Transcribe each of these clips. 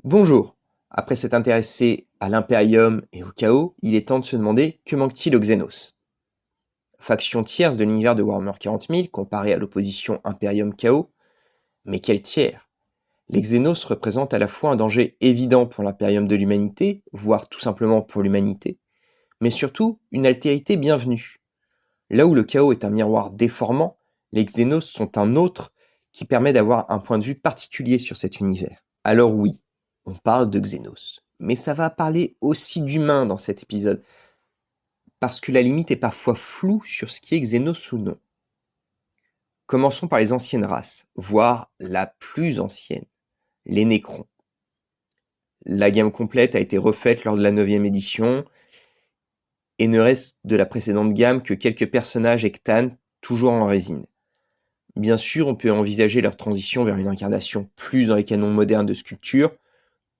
Bonjour. Après s'être intéressé à l'Imperium et au chaos, il est temps de se demander que manque-t-il aux Xénos. Faction tierce de l'univers de Warhammer 40 000 comparée à l'opposition Imperium-Chaos, mais quel tiers? Les Xénos représentent à la fois un danger évident pour l'Imperium de l'humanité, voire tout simplement pour l'humanité, mais surtout une altérité bienvenue. Là où le chaos est un miroir déformant, les Xénos sont un autre qui permet d'avoir un point de vue particulier sur cet univers. Alors oui, on parle de Xénos, mais ça va parler aussi d'humains dans cet épisode, parce que la limite est parfois floue sur ce qui est Xénos ou non. Commençons par les anciennes races, voire la plus ancienne, les Nécrons. La gamme complète a été refaite lors de la 9e édition, et ne reste de la précédente gamme que quelques personnages hectanes, toujours en résine. Bien sûr, on peut envisager leur transition vers une incarnation plus dans les canons modernes de sculpture,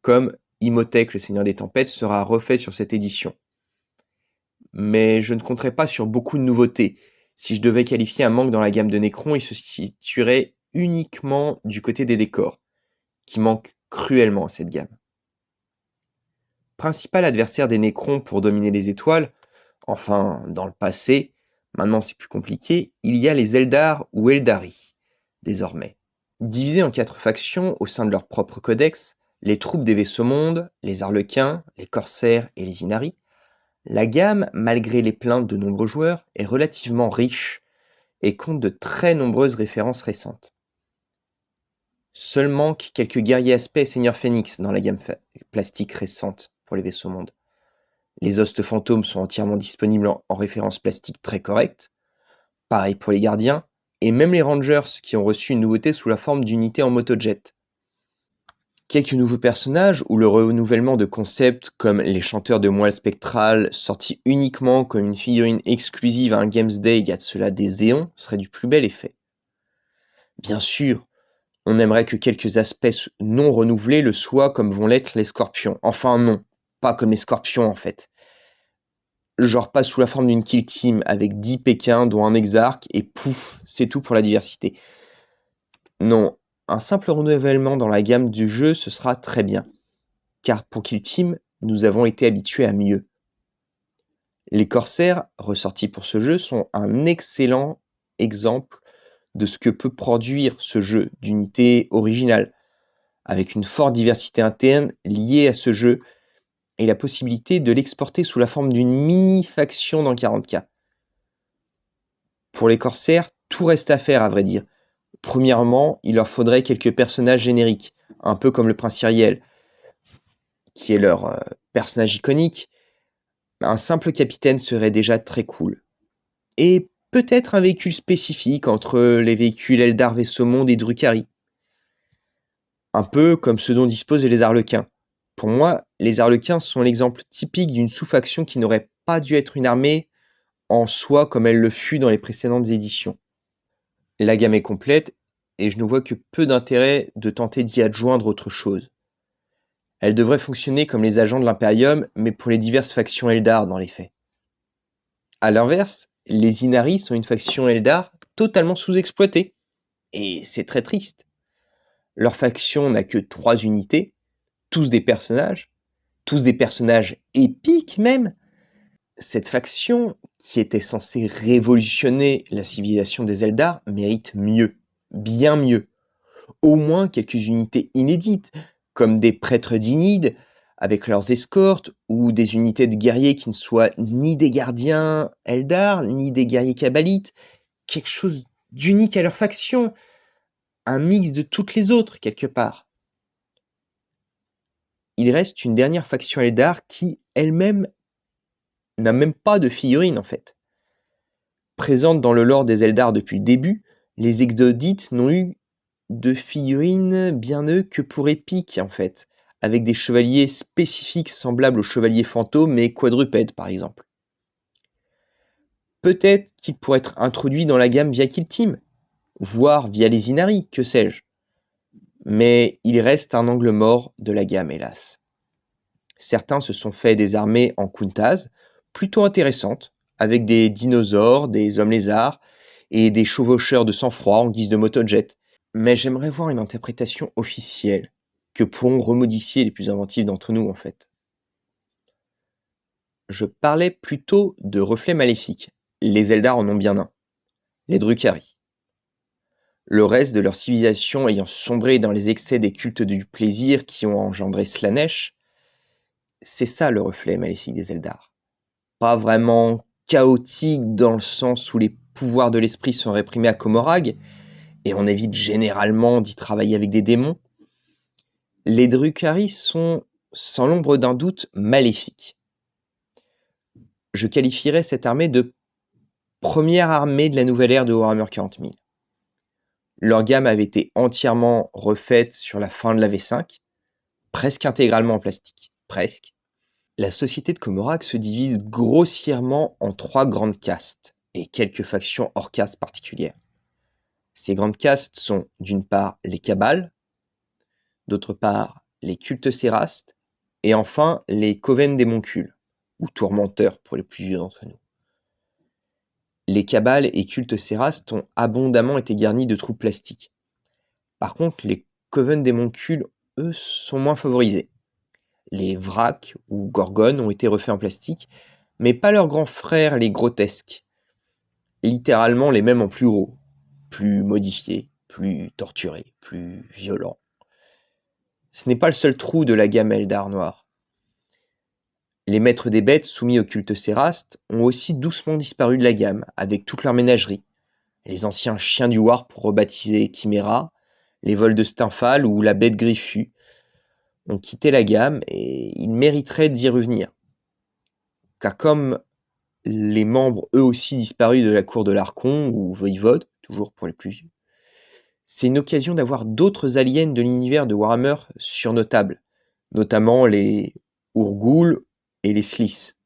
comme Imhotep le Seigneur des Tempêtes sera refait sur cette édition. Mais je ne compterai pas sur beaucoup de nouveautés. Si je devais qualifier un manque dans la gamme de Necron, il se situerait uniquement du côté des décors, qui manquent cruellement à cette gamme. Principal adversaire des Necrons pour dominer les étoiles, enfin dans le passé, maintenant c'est plus compliqué, il y a les Eldar ou Eldari, désormais. Divisés en 4 factions au sein de leur propre codex, les troupes des Vaisseaux-Mondes, les Arlequins, les Corsaires et les Inari, la gamme, malgré les plaintes de nombreux joueurs, est relativement riche et compte de très nombreuses références récentes. Seul manquent quelques guerriers aspects et seigneurs phénix dans la gamme plastique récente pour les Vaisseaux-Mondes. Les hostes fantômes sont entièrement disponibles en référence plastique très correcte, pareil pour les gardiens, et même les Rangers qui ont reçu une nouveauté sous la forme d'unités en motojet. Quelques nouveaux personnages ou le renouvellement de concepts comme les chanteurs de moelle spectrale sortis uniquement comme une figurine exclusive à un Games Day il y a de cela des éons serait du plus bel effet. Bien sûr, on aimerait que quelques aspects non renouvelés le soient comme vont l'être les scorpions. Enfin non, pas comme les scorpions en fait. Genre pas sous la forme d'une kill team avec 10 Pékins dont un exarque et pouf, c'est tout pour la diversité. Non, un simple renouvellement dans la gamme du jeu ce sera très bien. Car pour Kill Team, nous avons été habitués à mieux. Les Corsaires, ressortis pour ce jeu, sont un excellent exemple de ce que peut produire ce jeu d'unité originale, avec une forte diversité interne liée à ce jeu et la possibilité de l'exporter sous la forme d'une mini-faction dans 40K. Pour les Corsaires, tout reste à faire à vrai dire. Premièrement, il leur faudrait quelques personnages génériques, un peu comme le Prince Cyriel, qui est leur personnage iconique. Un simple capitaine serait déjà très cool. Et peut-être un véhicule spécifique entre les véhicules Eldar Vaisseau-Monde et Drukhari. Un peu comme ceux dont disposent les Arlequins. Pour moi, les Arlequins sont l'exemple typique d'une sous-faction qui n'aurait pas dû être une armée en soi comme elle le fut dans les précédentes éditions. La gamme est complète et je ne vois que peu d'intérêt de tenter d'y adjoindre autre chose. Elle devrait fonctionner comme les agents de l'Imperium, mais pour les diverses factions Eldar dans les faits. A l'inverse, les Inari sont une faction Eldar totalement sous-exploitée, et c'est très triste. Leur faction n'a que 3 unités, tous des personnages épiques même. Cette faction, qui était censée révolutionner la civilisation des Eldar, mérite mieux, bien mieux. Au moins quelques unités inédites, comme des prêtres d'Inid, avec leurs escortes, ou des unités de guerriers qui ne soient ni des gardiens Eldar, ni des guerriers Kabbalites, quelque chose d'unique à leur faction, un mix de toutes les autres, quelque part. Il reste une dernière faction Eldar qui, elle-même, n'a même pas de figurine, en fait. Présente dans le lore des Eldar depuis le début, les Exodites n'ont eu de figurines bien eux que pour épiques, en fait, avec des chevaliers spécifiques semblables aux chevaliers fantômes mais quadrupèdes, par exemple. Peut-être qu'ils pourraient être introduits dans la gamme via Kill Team, voire via les Inari, que sais-je. Mais il reste un angle mort de la gamme, hélas. Certains se sont fait des armées en Kuntaz, plutôt intéressantes, avec des dinosaures, des hommes lézards et des chevaucheurs de sang-froid en guise de motojet. Mais j'aimerais voir une interprétation officielle. que pourront remodifier les plus inventifs d'entre nous en fait. Je parlais plutôt de reflets maléfiques. Les Eldar en ont bien un, les Drukhari. Le reste de leur civilisation ayant sombré dans les excès des cultes du plaisir qui ont engendré Slaanesh, c'est ça le reflet maléfique des Eldar. Pas vraiment chaotique dans le sens où les pouvoirs de l'esprit sont réprimés à Comorag, et on évite généralement d'y travailler avec des démons. Les Drukhari sont, sans l'ombre d'un doute, maléfiques. Je qualifierais cette armée de première armée de la nouvelle ère de Warhammer 40 000. Leur gamme avait été entièrement refaite sur la fin de la V5, presque intégralement en plastique. Presque. La société de Comorag se divise grossièrement en 3 grandes castes et quelques factions hors caste particulières. Ces grandes castes sont d'une part les Cabales, d'autre part les cultes Sérastes, et enfin les Coven des Moncules, ou Tourmenteurs pour les plus vieux d'entre nous. Les Cabales et cultes Sérastes ont abondamment été garnis de troupes plastiques. Par contre, les Coven des Moncules, eux, sont moins favorisés. Les Vrak ou Gorgones ont été refaits en plastique, mais pas leurs grands frères les grotesques. Littéralement les mêmes en plus gros, plus modifiés, plus torturés, plus violents. Ce n'est pas le seul trou de la gamme Eldar noire. Les maîtres des bêtes soumis au culte Séraste ont aussi doucement disparu de la gamme, avec toute leur ménagerie. Les anciens chiens du Warp rebaptisés Chimera, les vols de Stymphal ou la bête griffue ont quitté la gamme et ils mériteraient d'y revenir. Car comme les membres eux aussi disparus de la cour de l'Archon ou Voivode, toujours pour les plus vieux, c'est une occasion d'avoir d'autres aliens de l'univers de Warhammer sur nos tables, notamment les Urgul et les Sliss.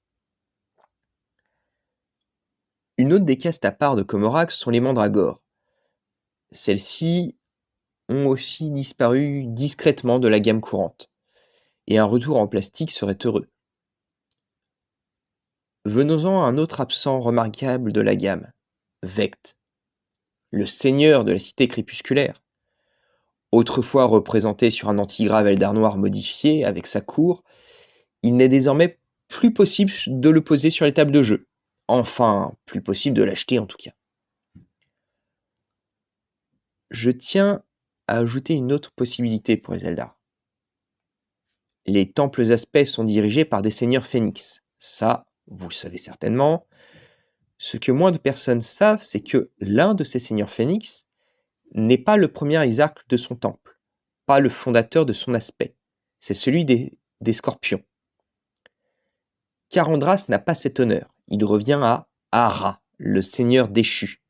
Une autre des castes à part de Comorag sont les Mandragores. Celles-ci ont aussi disparu discrètement de la gamme courante, et un retour en plastique serait heureux. Venons-en à un autre absent remarquable de la gamme, Vect, le seigneur de la cité crépusculaire. Autrefois représenté sur un antigrave Eldar noir modifié avec sa cour, il n'est désormais plus possible de le poser sur les tables de jeu. Enfin, plus possible de l'acheter en tout cas. Je tiens à ajouter une autre possibilité pour les Eldar. Les temples aspects sont dirigés par des seigneurs phénix. Ça, vous le savez certainement. Ce que moins de personnes savent, c'est que l'un de ces seigneurs phénix n'est pas le premier exarque de son temple, pas le fondateur de son aspect. C'est celui des scorpions. Karandras n'a pas cet honneur. Il revient à Ahra, le seigneur déchu.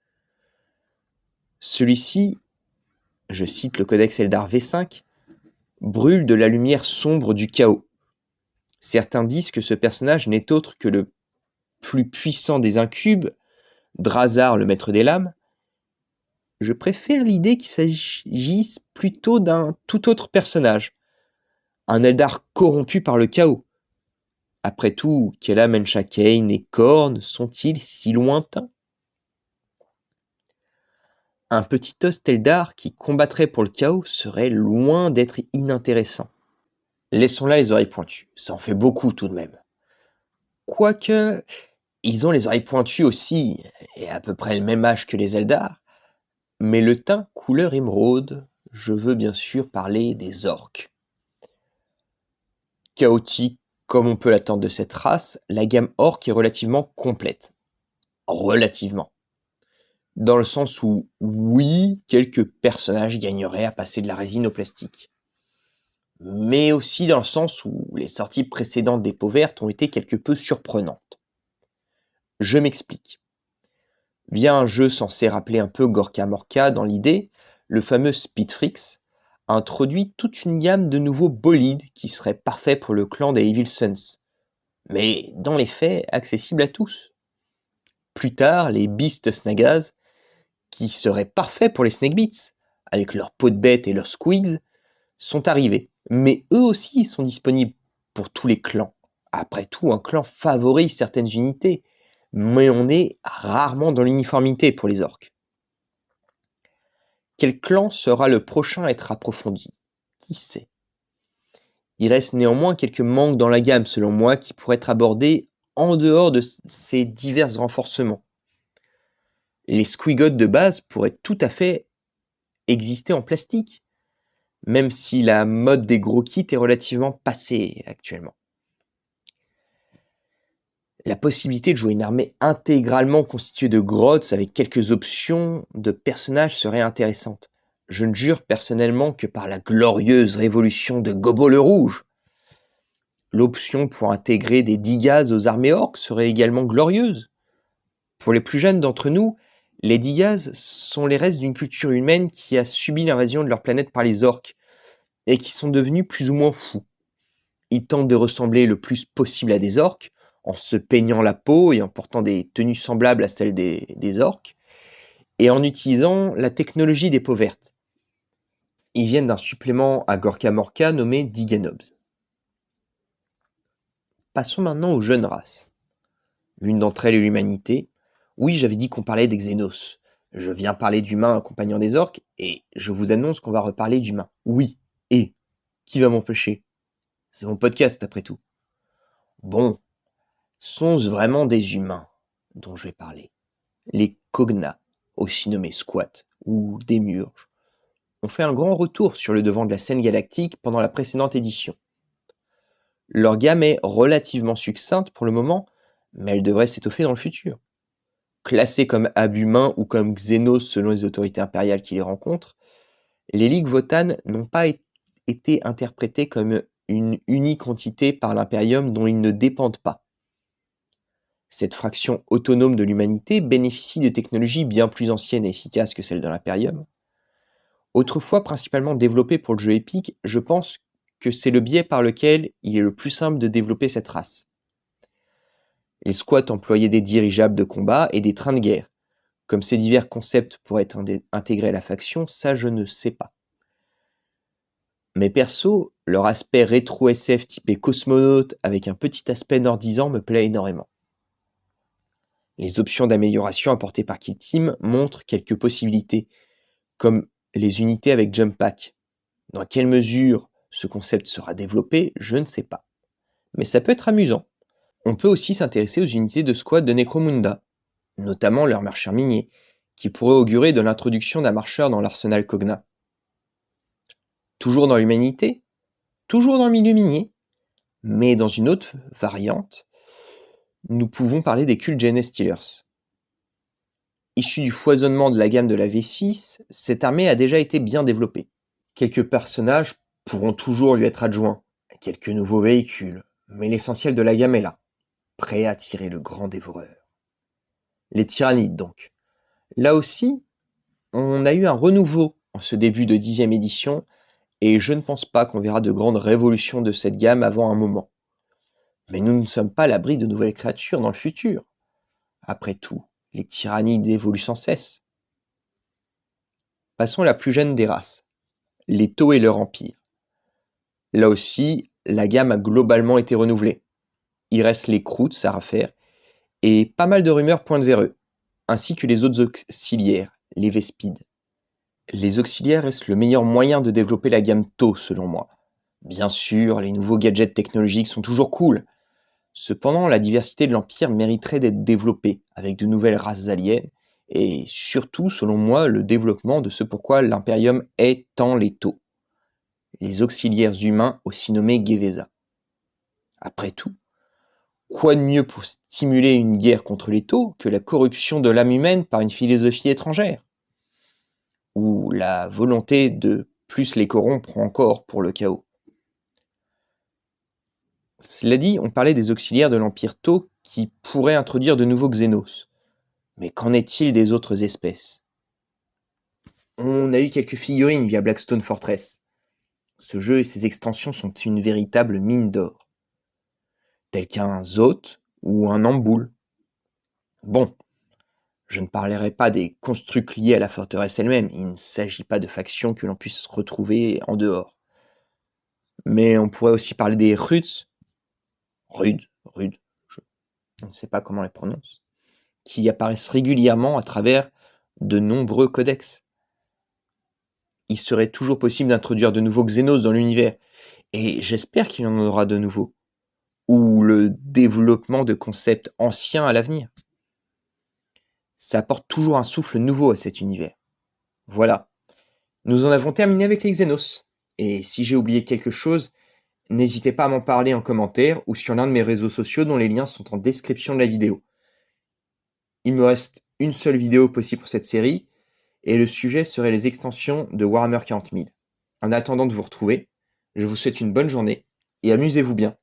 Celui-ci, je cite le codex Eldar V5, brûle de la lumière sombre du chaos. Certains disent que ce personnage n'est autre que le plus puissant des incubes, Drazar le maître des lames. Je préfère l'idée qu'il s'agisse plutôt d'un tout autre personnage, un Eldar corrompu par le chaos. Après tout, Kella Menshakain et Khorne sont-ils si lointains? Un petit host Eldar qui combattrait pour le chaos serait loin d'être inintéressant. Laissons là les oreilles pointues, ça en fait beaucoup tout de même. Quoique, ils ont les oreilles pointues aussi, et à peu près le même âge que les Eldar, mais le teint couleur émeraude, je veux bien sûr parler des orques. Chaotique comme on peut l'attendre de cette race, la gamme orque est relativement complète. Relativement. Dans le sens où, oui, quelques personnages gagneraient à passer de la résine au plastique. Mais aussi dans le sens où les sorties précédentes des peaux vertes ont été quelque peu surprenantes. Je m'explique. Via un jeu censé rappeler un peu Gorka Morka dans l'idée, le fameux Speedfrix introduit toute une gamme de nouveaux bolides qui seraient parfaits pour le clan des Evil Sons, mais dans les faits accessibles à tous. Plus tard, les Beast Snaggaz, qui seraient parfaits pour les Snakebeats, avec leur peau de bête et leurs squigs, sont arrivés, mais eux aussi sont disponibles pour tous les clans. Après tout, un clan favorise certaines unités, mais on est rarement dans l'uniformité pour les orques. Quel clan sera le prochain à être approfondi? Qui sait? Il reste néanmoins quelques manques dans la gamme, selon moi, qui pourraient être abordés en dehors de ces divers renforcements. Les squigottes de base pourraient tout à fait exister en plastique, même si la mode des gros kits est relativement passée actuellement. La possibilité de jouer une armée intégralement constituée de grottes avec quelques options de personnages serait intéressante. Je ne jure personnellement que par la glorieuse révolution de Gobo le Rouge. L'option pour intégrer des digas aux armées orques serait également glorieuse. Pour les plus jeunes d'entre nous, les digas sont les restes d'une culture humaine qui a subi l'invasion de leur planète par les orques et qui sont devenus plus ou moins fous. Ils tentent de ressembler le plus possible à des orques, en se peignant la peau et en portant des tenues semblables à celles des orques, et en utilisant la technologie des peaux vertes. Ils viennent d'un supplément à Gorka Morka nommé Diganobs. Passons maintenant aux jeunes races. L'une d'entre elles est l'humanité. Oui, j'avais dit qu'on parlait des Xénos. Je viens parler d'humains accompagnant des orques, et je vous annonce qu'on va reparler d'humains. Oui, et qui va m'empêcher? C'est mon podcast après tout. Bon, sont-ce vraiment des humains dont je vais parler? Les Kogna, aussi nommés squats ou démiurges, ont fait un grand retour sur le devant de la scène galactique pendant la précédente édition. Leur gamme est relativement succincte pour le moment, mais elle devrait s'étoffer dans le futur. Classés comme abhumains ou comme xénos selon les autorités impériales qui les rencontrent, les ligues votanes n'ont pas été interprétées comme une unique entité par l'impérium dont ils ne dépendent pas. Cette fraction autonome de l'humanité bénéficie de technologies bien plus anciennes et efficaces que celles de l'Imperium. Autrefois principalement développées pour le jeu épique, je pense que c'est le biais par lequel il est le plus simple de développer cette race. Les squats employaient des dirigeables de combat et des trains de guerre. Comme ces divers concepts pourraient être intégrés à la faction, ça je ne sais pas. Mais perso, leur aspect rétro SF typé cosmonaute avec un petit aspect nordisant me plaît énormément. Les options d'amélioration apportées par Kill Team montrent quelques possibilités, comme les unités avec Jump Pack. Dans quelle mesure ce concept sera développé, je ne sais pas. Mais ça peut être amusant. On peut aussi s'intéresser aux unités de squad de Necromunda, notamment leurs marcheurs miniers, qui pourraient augurer de l'introduction d'un marcheur dans l'arsenal Kogna. Toujours dans l'humanité, toujours dans le milieu minier, mais dans une autre variante, nous pouvons parler des cultes GN Stealers. Issue du foisonnement de la gamme de la V6, cette armée a déjà été bien développée. Quelques personnages pourront toujours lui être adjoints, quelques nouveaux véhicules, mais l'essentiel de la gamme est là, prêt à tirer le grand dévoreur. Les tyrannides donc. Là aussi, on a eu un renouveau en ce début de 10e édition, et je ne pense pas qu'on verra de grandes révolutions de cette gamme avant un moment. Mais nous ne sommes pas à l'abri de nouvelles créatures dans le futur. Après tout, les tyrannides évoluent sans cesse. Passons à la plus jeune des races, les Tau et leur empire. Là aussi, la gamme a globalement été renouvelée. Il reste les Kroots à refaire, et pas mal de rumeurs pointent vers eux, ainsi que les autres auxiliaires, les Vespides. Les auxiliaires restent le meilleur moyen de développer la gamme Tau, selon moi. Bien sûr, les nouveaux gadgets technologiques sont toujours cool. Cependant, la diversité de l'Empire mériterait d'être développée, avec de nouvelles races aliens, et surtout, selon moi, le développement de ce pourquoi l'Imperium est tant les Tau. Les auxiliaires humains aussi nommés Geveza. Après tout, quoi de mieux pour stimuler une guerre contre les Tau que la corruption de l'âme humaine par une philosophie étrangère? Ou la volonté de plus les corrompre encore pour le chaos? Cela dit, on parlait des auxiliaires de l'Empire Tau qui pourraient introduire de nouveaux Xénos. Mais qu'en est-il des autres espèces? On a eu quelques figurines via Blackstone Fortress. Ce jeu et ses extensions sont une véritable mine d'or. Tel qu'un Zoth ou un Amboul. Bon, je ne parlerai pas des constructs liés à la forteresse elle-même, il ne s'agit pas de factions que l'on puisse retrouver en dehors. Mais on pourrait aussi parler des Ruds, je ne sais pas comment on les prononce, qui apparaissent régulièrement à travers de nombreux codex. Il serait toujours possible d'introduire de nouveaux Xénos dans l'univers, Et j'espère qu'il y en aura de nouveaux, ou le développement de concepts anciens à l'avenir. Ça apporte toujours un souffle nouveau à cet univers. Voilà, nous en avons terminé avec les Xenos. Et si j'ai oublié quelque chose, n'hésitez pas à m'en parler en commentaire ou sur l'un de mes réseaux sociaux dont les liens sont en description de la vidéo. Il me reste une seule vidéo possible pour cette série, et le sujet serait les extensions de Warhammer 40 000. En attendant de vous retrouver, je vous souhaite une bonne journée, et amusez-vous bien.